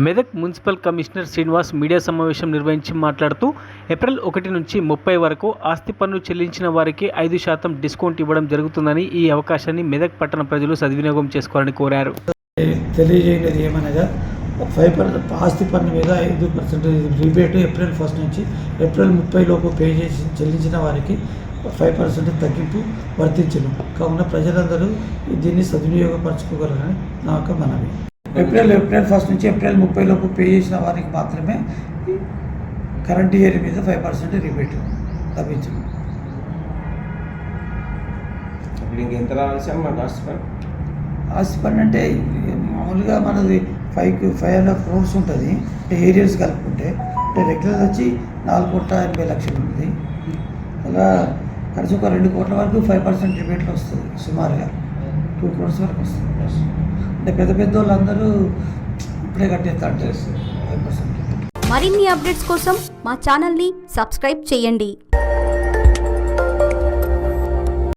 Medak municipal commissioner Srinivas media సమావేశం నిర్వహించి మాట్లాడుతూ ఏప్రిల్ 1 నుంచి 30 వరకు ఆస్తి పన్ను చెల్లించిన వారికి 5% డిస్కౌంట్ ఇవ్వడం జరుగుతుందని ఈ అవకాశాన్ని మెదక్ పట్టణ ప్రజలు సద్వినియోగం చేసుకోవాలని కోరారు. తెలియజేయలేదు ఏమనగా 5% ఆస్తి పన్ను మీద 5% రిబేట్ ఏప్రిల్ 1 నుంచి ఏప్రిల్ 30 లోపు పే చేసి చెల్లించిన వారికి 5% తగ్గింపు వర్తించను. కావున ప్రజలందరూ దీన్ని సద్వినియోగపరచుకోగలరని నా యొక్క మనవి. ఏప్రిల్ 1 నుంచి ఏప్రిల్ 30 లోపు పే చేసిన వారికి మాత్రమే కరెంట్ ఇయర్ మీద 5% రిబేట్ లభించను. ఆస్తి పన్ను అంటే మామూలుగా మనది 5.5 crores ఉంటుంది. ఏరియాస్ కలుపుకుంటే అంటే రెగ్యులర్ వచ్చి 4,80,00,000 ఉంటుంది. అలా ఖర్చు ఒక 2 కోట్ల వరకు 5% రిబేట్లో వస్తుంది. సుమారుగా 2 crores వరకు వస్తుంది. అంటే పెద్ద వాళ్ళందరూ ఇప్పుడే కట్టేస్తారు 5% రిబేట్. మరిన్ని అప్డేట్స్ కోసం మా ఛానల్ని సబ్స్క్రైబ్ చేయండి.